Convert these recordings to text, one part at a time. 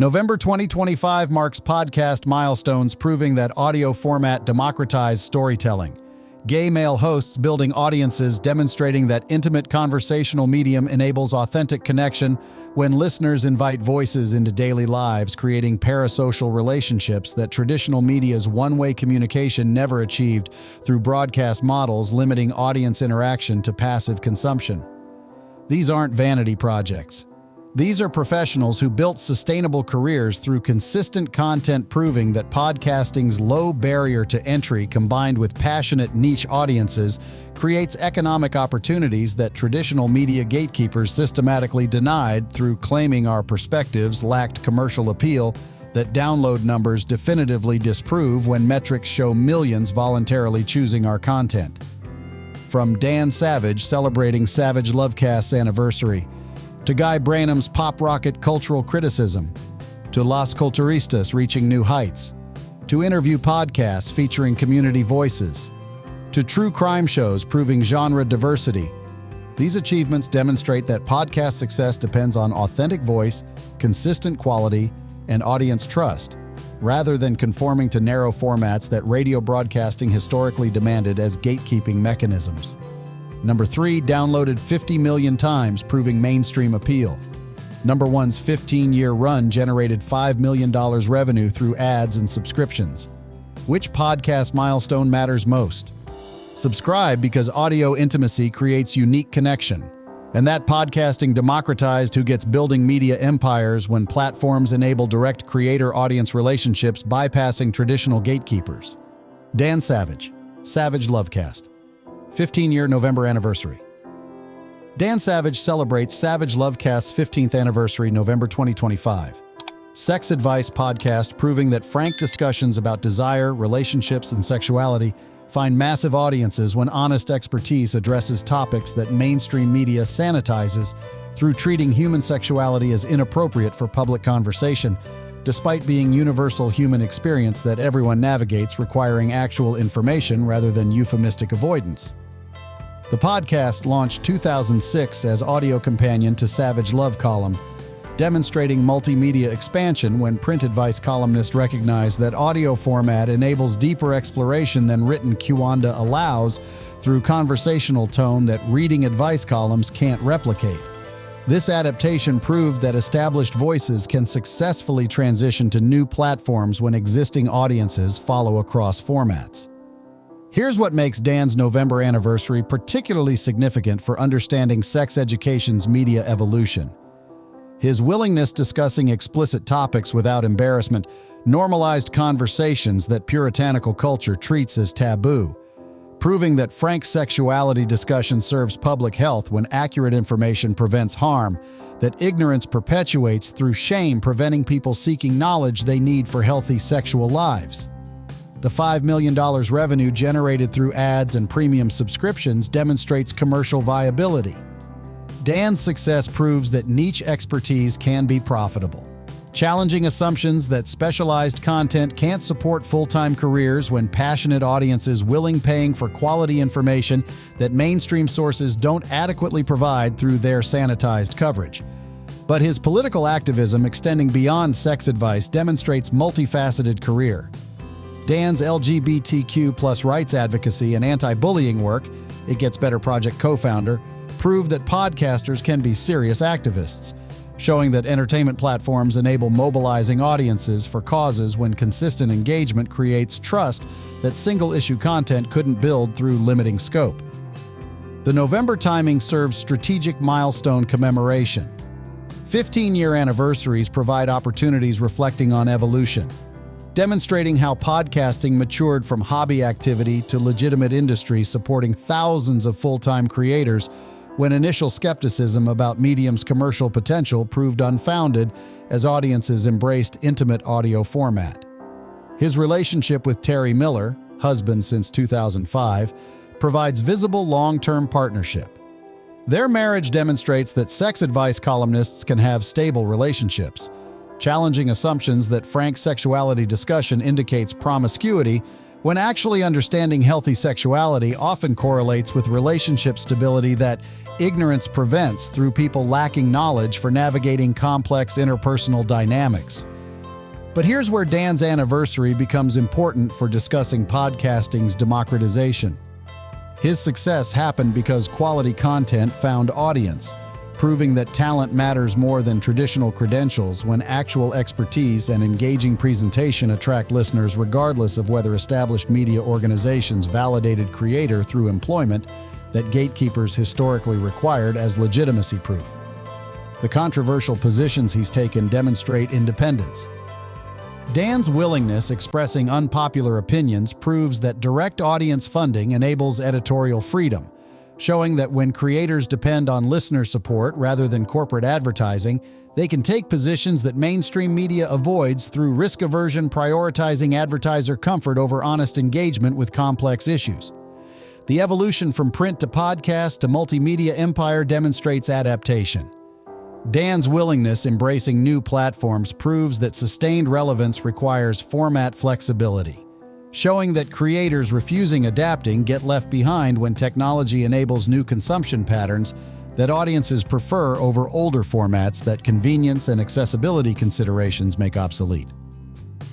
November 2025 marks podcast milestones proving that audio format democratized storytelling. Gay male hosts building audiences demonstrating that intimate conversational medium enables authentic connection when listeners invite voices into daily lives, creating parasocial relationships that traditional media's one-way communication never achieved through broadcast models limiting audience interaction to passive consumption. These aren't vanity projects. These are professionals who built sustainable careers through consistent content, proving that podcasting's low barrier to entry combined with passionate niche audiences creates economic opportunities that traditional media gatekeepers systematically denied through claiming our perspectives lacked commercial appeal that download numbers definitively disprove when metrics show millions voluntarily choosing our content. From Dan Savage celebrating Savage Lovecast's anniversary, to Guy Branum's pop rocket cultural criticism, to Las Culturistas reaching new heights, to interview podcasts featuring community voices, to true crime shows proving genre diversity. These achievements demonstrate that podcast success depends on authentic voice, consistent quality, and audience trust, rather than conforming to narrow formats that radio broadcasting historically demanded as gatekeeping mechanisms. Number 3, downloaded 50 million times, proving mainstream appeal. Number 1's 15-year run generated $5 million revenue through ads and subscriptions. Which podcast milestone matters most? Subscribe, because audio intimacy creates unique connection. And that podcasting democratized who gets building media empires when platforms enable direct creator-audience relationships bypassing traditional gatekeepers. Dan Savage, Savage Lovecast. 15-year November anniversary. Dan Savage celebrates Savage Lovecast's 15th anniversary, November 2025. Sex advice podcast proving that frank discussions about desire, relationships, and sexuality find massive audiences when honest expertise addresses topics that mainstream media sanitizes through treating human sexuality as inappropriate for public conversation, despite being universal human experience that everyone navigates, requiring actual information rather than euphemistic avoidance. The podcast launched 2006 as audio companion to Savage Love Column, demonstrating multimedia expansion when print advice columnists recognized that audio format enables deeper exploration than written Q&A allows through conversational tone that reading advice columns can't replicate. This adaptation proved that established voices can successfully transition to new platforms when existing audiences follow across formats. Here's what makes Dan's November anniversary particularly significant for understanding sex education's media evolution. His willingness discussing explicit topics without embarrassment normalized conversations that puritanical culture treats as taboo, proving that frank sexuality discussion serves public health when accurate information prevents harm, that ignorance perpetuates through shame, preventing people seeking knowledge they need for healthy sexual lives. The $5 million revenue generated through ads and premium subscriptions demonstrates commercial viability. Dan's success proves that niche expertise can be profitable, challenging assumptions that specialized content can't support full-time careers when passionate audiences paying for quality information that mainstream sources don't adequately provide through their sanitized coverage. But his political activism extending beyond sex advice demonstrates multifaceted career. Dan's LGBTQ+ rights advocacy and anti-bullying work, It Gets Better Project co-founder, prove that podcasters can be serious activists, showing that entertainment platforms enable mobilizing audiences for causes when consistent engagement creates trust that single-issue content couldn't build through limiting scope. The November timing serves strategic milestone commemoration. 15-year anniversaries provide opportunities reflecting on evolution, demonstrating how podcasting matured from hobby activity to legitimate industry supporting thousands of full-time creators when initial skepticism about medium's commercial potential proved unfounded as audiences embraced intimate audio format. His relationship with Terry Miller, husband since 2005, provides visible long-term partnership. Their marriage demonstrates that sex advice columnists can have stable relationships, challenging assumptions that frank sexuality discussion indicates promiscuity when actually understanding healthy sexuality often correlates with relationship stability that ignorance prevents through people lacking knowledge for navigating complex interpersonal dynamics. But here's where Dan's anniversary becomes important for discussing podcasting's democratization. His success happened because quality content found audience, proving that talent matters more than traditional credentials when actual expertise and engaging presentation attract listeners regardless of whether established media organizations validated creator through employment that gatekeepers historically required as legitimacy proof. The controversial positions he's taken demonstrate independence. Dan's willingness expressing unpopular opinions proves that direct audience funding enables editorial freedom, showing that when creators depend on listener support rather than corporate advertising, they can take positions that mainstream media avoids through risk aversion, prioritizing advertiser comfort over honest engagement with complex issues. The evolution from print to podcast to multimedia empire demonstrates adaptation. Dan's willingness embracing new platforms proves that sustained relevance requires format flexibility, showing that creators refusing adapting get left behind when technology enables new consumption patterns that audiences prefer over older formats that convenience and accessibility considerations make obsolete.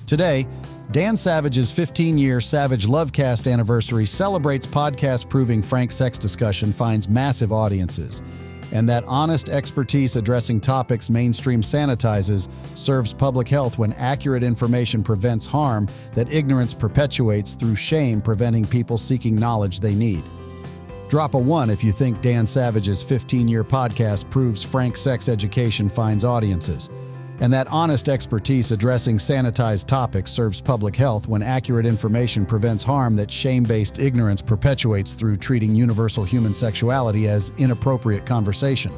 Today, Dan Savage's 15-year Savage Lovecast anniversary celebrates podcast-proving frank sex discussion finds massive audiences, and that honest expertise addressing topics mainstream sanitizes serves public health when accurate information prevents harm that ignorance perpetuates through shame, preventing people seeking knowledge they need. Drop a 1 if you think Dan Savage's 15-year podcast proves frank sex education finds audiences, and that honest expertise addressing sanitized topics serves public health when accurate information prevents harm that shame-based ignorance perpetuates through treating universal human sexuality as inappropriate conversation.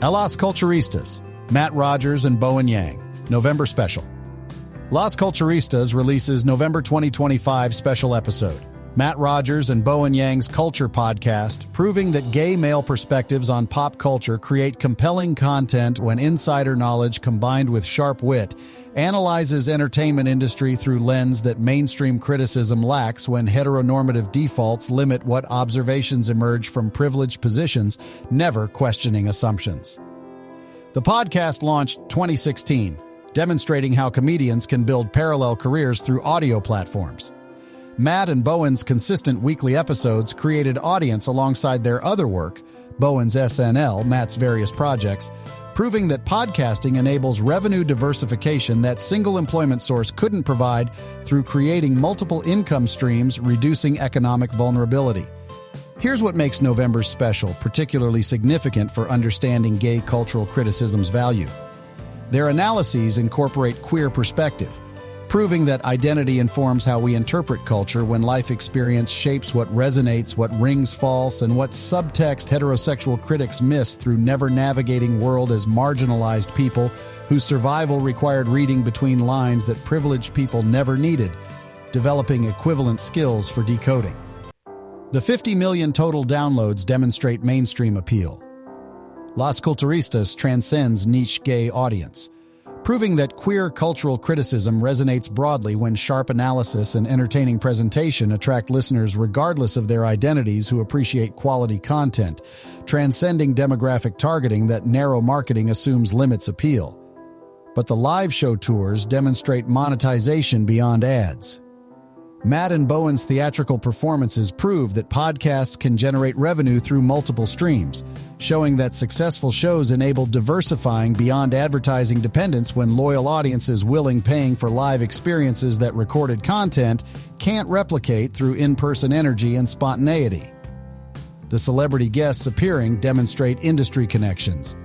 Las Culturistas, Matt Rogers and Bowen Yang, November Special. Las Culturistas releases November 2025 special episode. Matt Rogers and Bowen Yang's Culture Podcast, proving that gay male perspectives on pop culture create compelling content when insider knowledge combined with sharp wit analyzes entertainment industry through lens that mainstream criticism lacks when heteronormative defaults limit what observations emerge from privileged positions, never questioning assumptions. The podcast launched 2016, demonstrating how comedians can build parallel careers through audio platforms. Matt and Bowen's consistent weekly episodes created audience alongside their other work, Bowen's SNL, Matt's various projects, proving that podcasting enables revenue diversification that single employment source couldn't provide through creating multiple income streams, reducing economic vulnerability. Here's what makes November's special particularly significant for understanding gay cultural criticism's value. Their analyses incorporate queer perspective, proving that identity informs how we interpret culture when life experience shapes what resonates, what rings false, and what subtext heterosexual critics miss through never navigating world as marginalized people whose survival required reading between lines that privileged people never needed, developing equivalent skills for decoding. The 50 million total downloads demonstrate mainstream appeal. Las Culturistas transcends niche gay audience, proving that queer cultural criticism resonates broadly when sharp analysis and entertaining presentation attract listeners regardless of their identities who appreciate quality content, transcending demographic targeting that narrow marketing assumes limits appeal. But the live show tours demonstrate monetization beyond ads. Matt and Bowen's theatrical performances prove that podcasts can generate revenue through multiple streams, showing that successful shows enable diversifying beyond advertising dependence when loyal audiences willing paying for live experiences that recorded content can't replicate through in-person energy and spontaneity. The celebrity guests appearing demonstrate industry connections.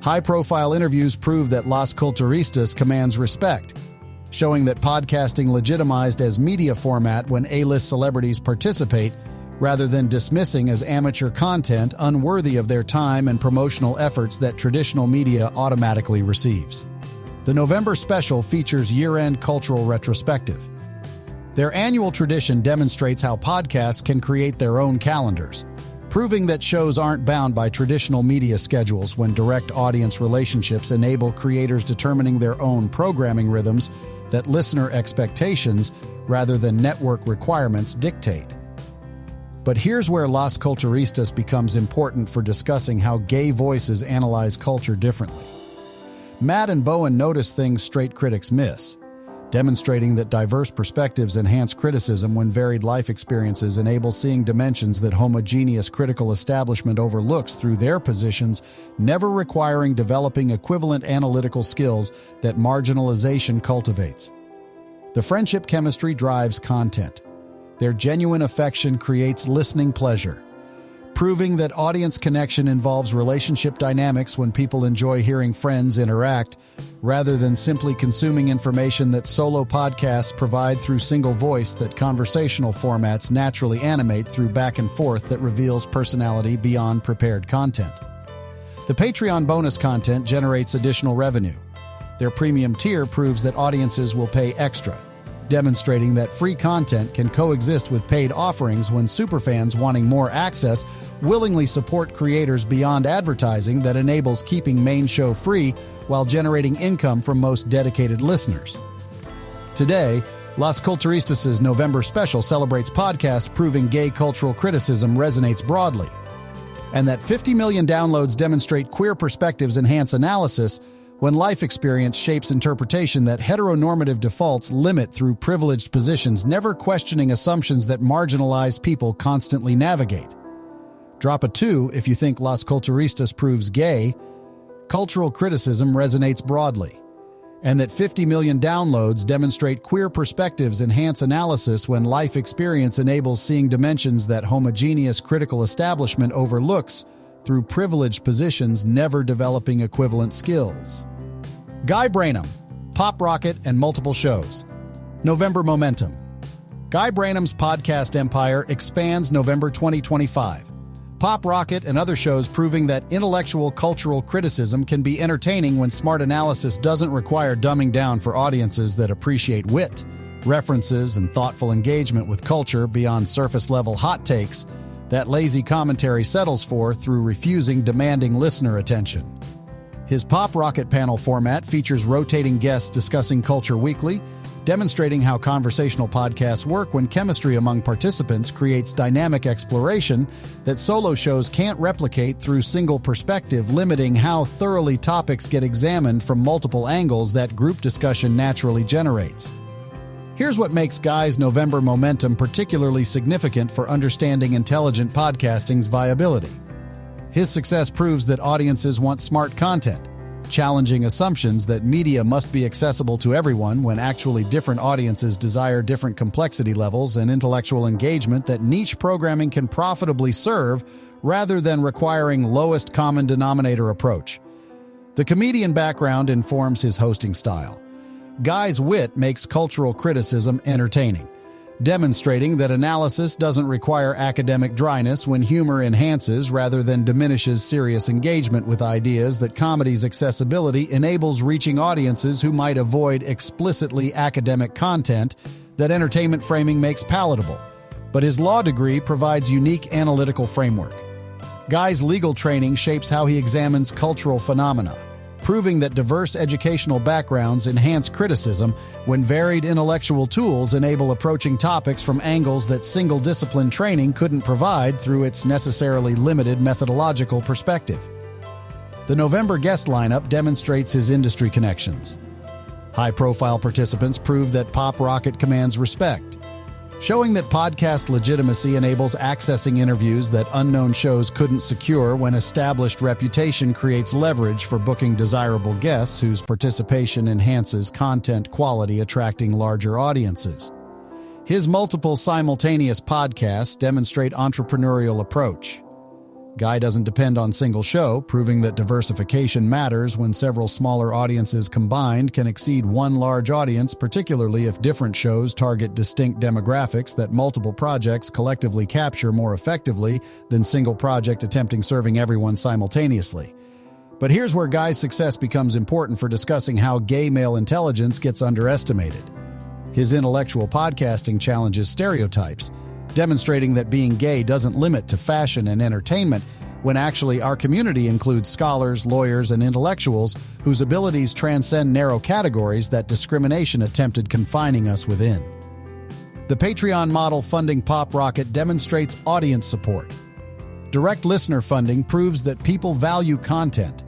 High-profile interviews prove that Las Culturistas commands respect, showing that podcasting legitimized as media format when A-list celebrities participate, rather than dismissing as amateur content unworthy of their time and promotional efforts that traditional media automatically receives. The November special features year-end cultural retrospective. Their annual tradition demonstrates how podcasts can create their own calendars, proving that shows aren't bound by traditional media schedules when direct audience relationships enable creators determining their own programming rhythms that listener expectations rather than network requirements dictate. But here's where Las Culturistas becomes important for discussing how gay voices analyze culture differently. Matt and Bowen notice things straight critics miss, demonstrating that diverse perspectives enhance criticism when varied life experiences enable seeing dimensions that homogeneous critical establishment overlooks through their positions, never requiring developing equivalent analytical skills that marginalization cultivates. The friendship chemistry drives content. Their genuine affection creates listening pleasure, proving that audience connection involves relationship dynamics when people enjoy hearing friends interact, rather than simply consuming information that solo podcasts provide through single voice that conversational formats naturally animate through back and forth that reveals personality beyond prepared content. The Patreon bonus content generates additional revenue. Their premium tier proves that audiences will pay extra, demonstrating that free content can coexist with paid offerings when superfans wanting more access willingly support creators beyond advertising that enables keeping main show free while generating income from most dedicated listeners. Today, Las Culturistas' November special celebrates podcast proving gay cultural criticism resonates broadly, and that 50 million downloads demonstrate queer perspectives enhance analysis when life experience shapes interpretation that heteronormative defaults limit through privileged positions, never questioning assumptions that marginalized people constantly navigate. Drop a 2 if you think Las Culturistas proves gay. Cultural criticism resonates broadly, and that 50 million downloads demonstrate queer perspectives enhance analysis when life experience enables seeing dimensions that homogeneous critical establishment overlooks through privileged positions, never developing equivalent skills. Guy Branum, Pop Rocket and multiple shows. November momentum. Guy Branum's podcast empire expands November 2025. Pop Rocket and other shows proving that intellectual cultural criticism can be entertaining when smart analysis doesn't require dumbing down for audiences that appreciate wit, references, and thoughtful engagement with culture beyond surface-level hot takes that lazy commentary settles for through refusing demanding listener attention. His Pop Rocket panel format features rotating guests discussing culture weekly, demonstrating how conversational podcasts work when chemistry among participants creates dynamic exploration that solo shows can't replicate through single perspective, limiting how thoroughly topics get examined from multiple angles that group discussion naturally generates. Here's what makes Guy's November momentum particularly significant for understanding intelligent podcasting's viability. His success proves that audiences want smart content, challenging assumptions that media must be accessible to everyone when actually different audiences desire different complexity levels and intellectual engagement that niche programming can profitably serve rather than requiring lowest common denominator approach. The comedian background informs his hosting style. Guy's wit makes cultural criticism entertaining, demonstrating that analysis doesn't require academic dryness when humor enhances rather than diminishes serious engagement with ideas, that comedy's accessibility enables reaching audiences who might avoid explicitly academic content that entertainment framing makes palatable, but his law degree provides unique analytical framework. Guy's legal training shapes how he examines cultural phenomena, proving that diverse educational backgrounds enhance criticism when varied intellectual tools enable approaching topics from angles that single discipline training couldn't provide through its necessarily limited methodological perspective. The November guest lineup demonstrates his industry connections. High-profile participants prove that Pop Rocket commands respect, showing that podcast legitimacy enables accessing interviews that unknown shows couldn't secure when established reputation creates leverage for booking desirable guests whose participation enhances content quality, attracting larger audiences. His multiple simultaneous podcasts demonstrate entrepreneurial approach. Guy doesn't depend on single show, proving that diversification matters when several smaller audiences combined can exceed one large audience, particularly if different shows target distinct demographics that multiple projects collectively capture more effectively than single project attempting serving everyone simultaneously. But here's where Guy's success becomes important for discussing how gay male intelligence gets underestimated. His intellectual podcasting challenges stereotypes, demonstrating that being gay doesn't limit to fashion and entertainment, when actually our community includes scholars, lawyers, and intellectuals whose abilities transcend narrow categories that discrimination attempted confining us within. The Patreon model funding Pop Rocket demonstrates audience support. Direct listener funding proves that people value content,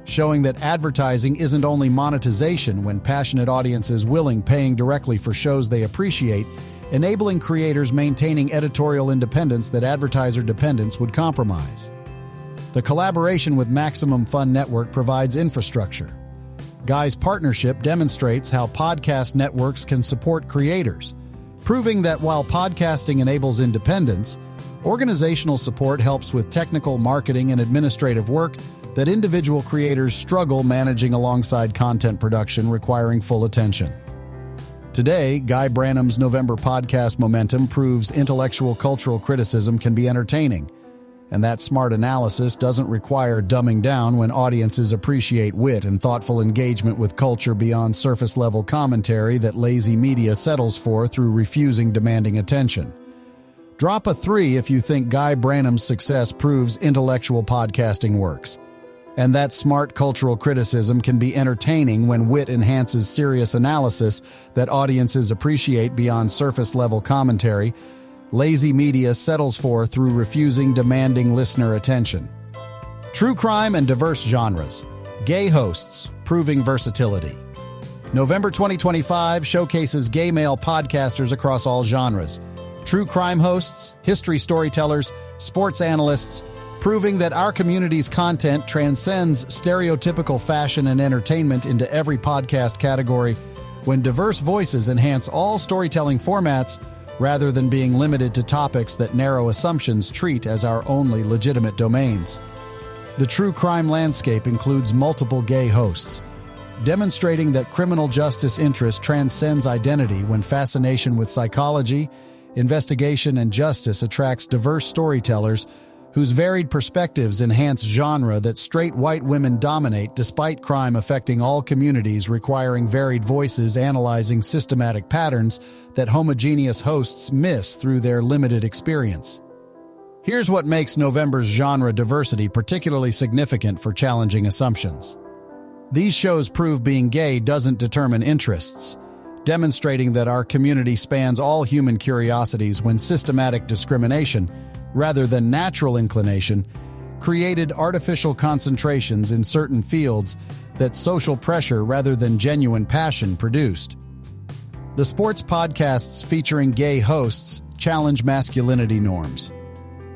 showing that advertising isn't only monetization when passionate audiences willing paying directly for shows they appreciate, enabling creators maintaining editorial independence that advertiser dependence would compromise. The collaboration with Maximum Fun Network provides infrastructure. Guy's partnership demonstrates how podcast networks can support creators, proving that while podcasting enables independence, organizational support helps with technical, marketing, and administrative work that individual creators struggle managing alongside content production requiring full attention. Today, Guy Branum's November podcast momentum proves intellectual cultural criticism can be entertaining, and that smart analysis doesn't require dumbing down when audiences appreciate wit and thoughtful engagement with culture beyond surface-level commentary that lazy media settles for through refusing demanding attention. Drop a 3 if you think Guy Branum's success proves intellectual podcasting works. And that smart cultural criticism can be entertaining when wit enhances serious analysis that audiences appreciate beyond surface-level commentary lazy media settles for through refusing demanding listener attention. True crime and diverse genres. Gay hosts proving versatility. November 2025 showcases gay male podcasters across all genres. True crime hosts, history storytellers, sports analysts, proving that our community's content transcends stereotypical fashion and entertainment into every podcast category when diverse voices enhance all storytelling formats rather than being limited to topics that narrow assumptions treat as our only legitimate domains. The true crime landscape includes multiple gay hosts, demonstrating that criminal justice interest transcends identity when fascination with psychology, investigation, and justice attracts diverse storytellers whose varied perspectives enhance genre that straight white women dominate despite crime affecting all communities requiring varied voices analyzing systematic patterns that homogeneous hosts miss through their limited experience. Here's what makes November's genre diversity particularly significant for challenging assumptions. These shows prove being gay doesn't determine interests, demonstrating that our community spans all human curiosities when systematic discrimination, rather than natural inclination, created artificial concentrations in certain fields that social pressure rather than genuine passion produced. The sports podcasts featuring gay hosts challenge masculinity norms.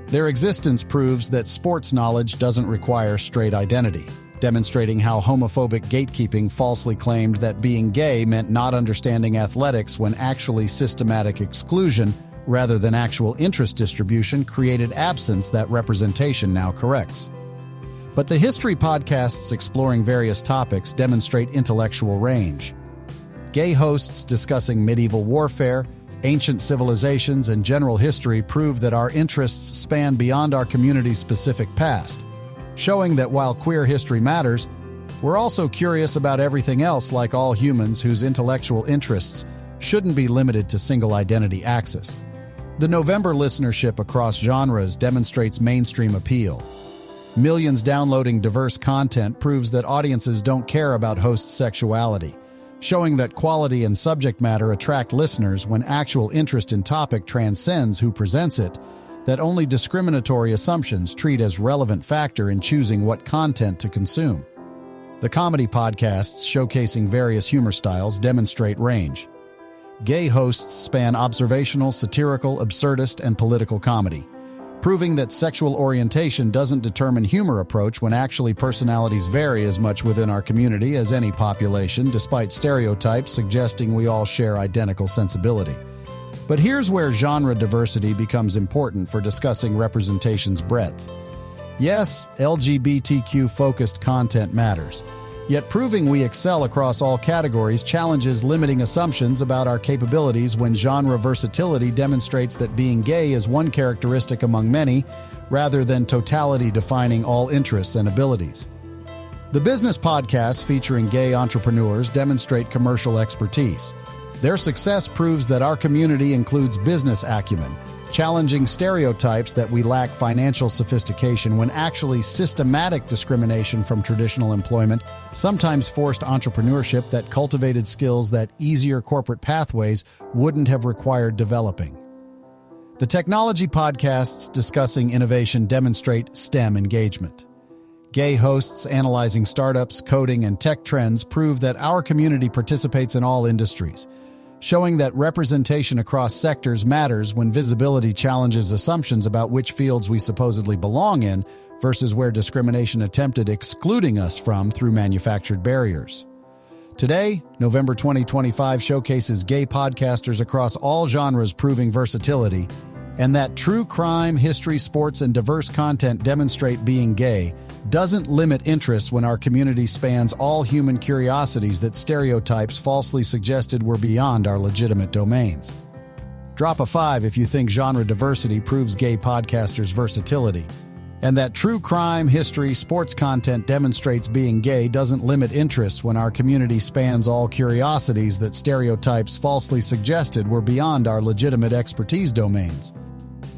Their existence proves that sports knowledge doesn't require straight identity, demonstrating how homophobic gatekeeping falsely claimed that being gay meant not understanding athletics when actually systematic exclusion rather than actual interest distribution created absence that representation now corrects. But the history podcasts exploring various topics demonstrate intellectual range. Gay hosts discussing medieval warfare, ancient civilizations, and general history prove that our interests span beyond our community's specific past, showing that while queer history matters, we're also curious about everything else like all humans whose intellectual interests shouldn't be limited to single identity axis. The November listenership across genres demonstrates mainstream appeal. Millions downloading diverse content proves that audiences don't care about host sexuality, showing that quality and subject matter attract listeners when actual interest in topic transcends who presents it, that only discriminatory assumptions treat as relevant factor in choosing what content to consume. The comedy podcasts showcasing various humor styles demonstrate range. Gay hosts span observational, satirical, absurdist, and political comedy, proving that sexual orientation doesn't determine humor approach when actually personalities vary as much within our community as any population, despite stereotypes suggesting we all share identical sensibility. But here's where genre diversity becomes important for discussing representation's breadth. Yes, LGBTQ-focused content matters, yet proving we excel across all categories challenges limiting assumptions about our capabilities when genre versatility demonstrates that being gay is one characteristic among many, rather than totality defining all interests and abilities. The business podcasts featuring gay entrepreneurs demonstrate commercial expertise. Their success proves that our community includes business acumen, challenging stereotypes that we lack financial sophistication when actually systematic discrimination from traditional employment, sometimes forced entrepreneurship that cultivated skills that easier corporate pathways wouldn't have required developing. The technology podcasts discussing innovation demonstrate STEM engagement. Gay hosts analyzing startups, coding, and tech trends prove that our community participates in all industries, showing that representation across sectors matters when visibility challenges assumptions about which fields we supposedly belong in versus where discrimination attempted excluding us from through manufactured barriers. Today, November 2025 showcases gay podcasters across all genres proving versatility, and that true crime, history, sports, and diverse content demonstrate being gay doesn't limit interests when our community spans all human curiosities that stereotypes falsely suggested were beyond our legitimate domains. Drop a 5 if you think genre diversity proves gay podcasters' versatility, and that true crime, history, sports content demonstrates being gay doesn't limit interests when our community spans all curiosities that stereotypes falsely suggested were beyond our legitimate expertise domains.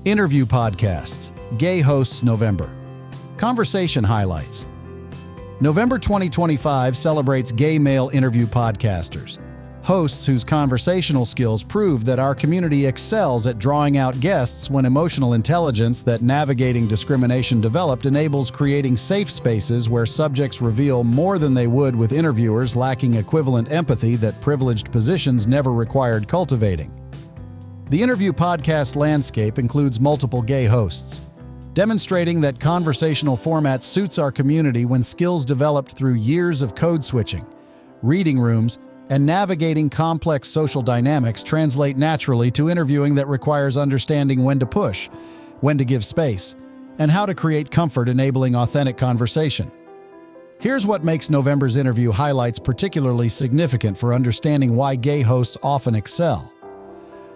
Interview podcasts. Gay hosts November. Conversation highlights. November 2025 celebrates gay male interview podcasters, hosts whose conversational skills prove that our community excels at drawing out guests when emotional intelligence that navigating discrimination developed enables creating safe spaces where subjects reveal more than they would with interviewers lacking equivalent empathy that privileged positions never required cultivating. The interview podcast landscape includes multiple gay hosts, demonstrating that conversational format suits our community when skills developed through years of code switching, reading rooms, and navigating complex social dynamics translate naturally to interviewing that requires understanding when to push, when to give space, and how to create comfort enabling authentic conversation. Here's what makes November's interview highlights particularly significant for understanding why gay hosts often excel.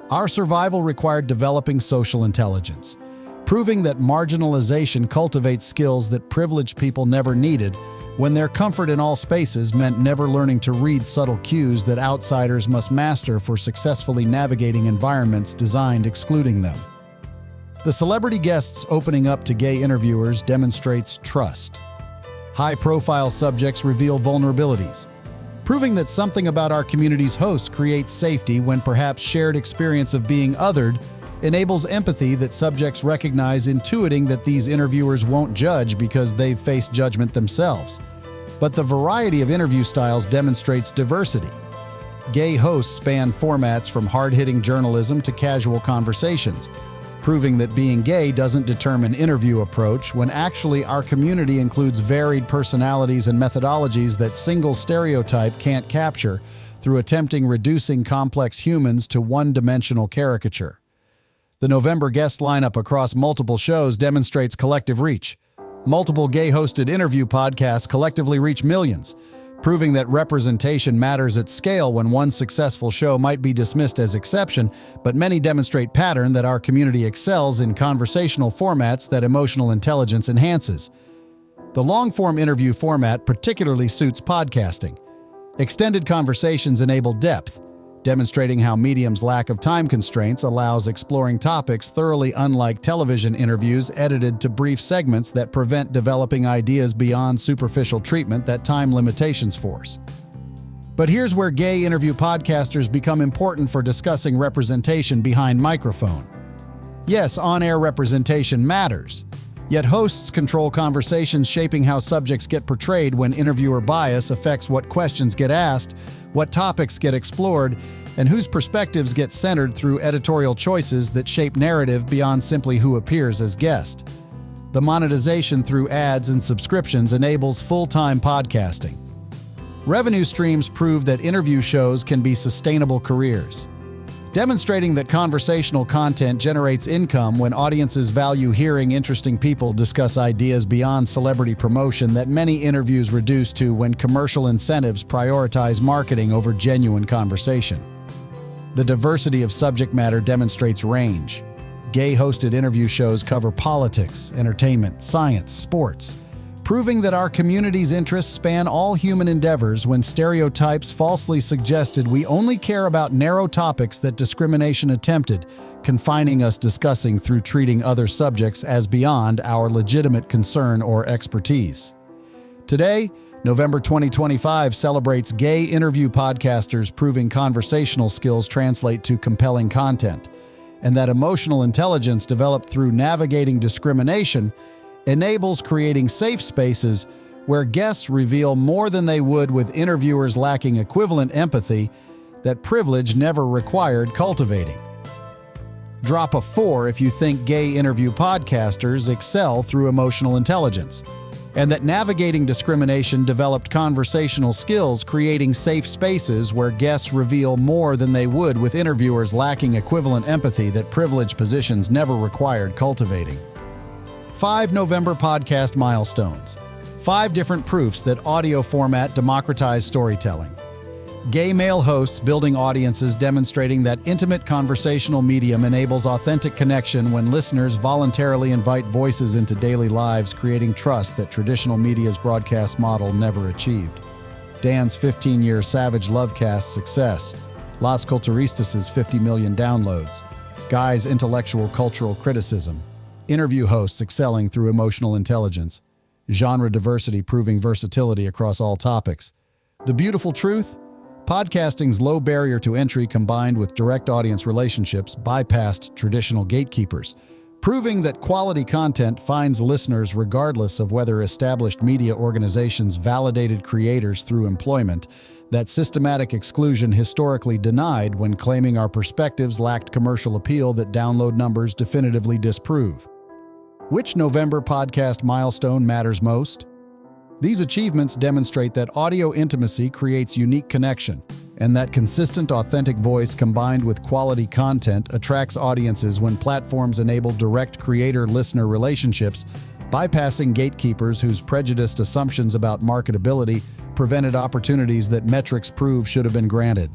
Our survival required developing social intelligence, proving that marginalization cultivates skills that privileged people never needed when their comfort in all spaces meant never learning to read subtle cues that outsiders must master for successfully navigating environments designed excluding them. The celebrity guests opening up to gay interviewers demonstrates trust. High-profile subjects reveal vulnerabilities, proving that something about our community's hosts creates safety when perhaps shared experience of being othered enables empathy that subjects recognize, intuiting that these interviewers won't judge because they've faced judgment themselves. But the variety of interview styles demonstrates diversity. Gay hosts span formats from hard-hitting journalism to casual conversations, proving that being gay doesn't determine interview approach when actually our community includes varied personalities and methodologies that single stereotype can't capture through attempting reducing complex humans to one-dimensional caricature. The November guest lineup across multiple shows demonstrates collective reach. Multiple gay-hosted interview podcasts collectively reach millions, proving that representation matters at scale when one successful show might be dismissed as exception, but many demonstrate pattern that our community excels in conversational formats that emotional intelligence enhances. The long-form interview format particularly suits podcasting. Extended conversations enable depth, demonstrating how Medium's lack of time constraints allows exploring topics thoroughly unlike television interviews edited to brief segments that prevent developing ideas beyond superficial treatment that time limitations force. But here's where gay interview podcasters become important for discussing representation behind microphone. Yes, on-air representation matters. Yet hosts control conversations, shaping how subjects get portrayed when interviewer bias affects what questions get asked, what topics get explored, and whose perspectives get centered through editorial choices that shape narrative beyond simply who appears as guest. The monetization through ads and subscriptions enables full-time podcasting. Revenue streams prove that interview shows can be sustainable careers, demonstrating that conversational content generates income when audiences value hearing interesting people discuss ideas beyond celebrity promotion that many interviews reduce to when commercial incentives prioritize marketing over genuine conversation. The diversity of subject matter demonstrates range. Gay-hosted interview shows cover politics, entertainment, science, sports, proving that our community's interests span all human endeavors when stereotypes falsely suggested we only care about narrow topics that discrimination attempted, confining us discussing through treating other subjects as beyond our legitimate concern or expertise. Today, November 2025 celebrates gay interview podcasters proving conversational skills translate to compelling content, and that emotional intelligence developed through navigating discrimination enables creating safe spaces where guests reveal more than they would with interviewers lacking equivalent empathy that privilege never required cultivating. Drop a 4 if you think gay interview podcasters excel through emotional intelligence, and that navigating discrimination developed conversational skills creating safe spaces where guests reveal more than they would with interviewers lacking equivalent empathy that privileged positions never required cultivating. 5 November podcast milestones. 5 different proofs that audio format democratized storytelling. Gay male hosts building audiences demonstrating that intimate conversational medium enables authentic connection when listeners voluntarily invite voices into daily lives, creating trust that traditional media's broadcast model never achieved. Dan's 15-year Savage Lovecast success. Las Culturistas' 50 million downloads. Guy's intellectual cultural criticism. Interview hosts excelling through emotional intelligence. Genre diversity proving versatility across all topics. The beautiful truth? Podcasting's low barrier to entry combined with direct audience relationships bypassed traditional gatekeepers, proving that quality content finds listeners regardless of whether established media organizations validated creators through employment, that systematic exclusion historically denied when claiming our perspectives lacked commercial appeal that download numbers definitively disprove. Which November podcast milestone matters most? These achievements demonstrate that audio intimacy creates unique connection, and that consistent, authentic voice combined with quality content attracts audiences when platforms enable direct creator-listener relationships, bypassing gatekeepers whose prejudiced assumptions about marketability prevented opportunities that metrics prove should have been granted.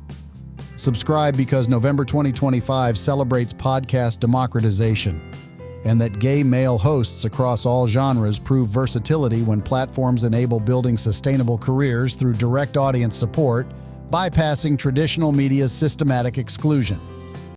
Subscribe because November 2025 celebrates podcast democratization, and that gay male hosts across all genres prove versatility when platforms enable building sustainable careers through direct audience support, bypassing traditional media's systematic exclusion.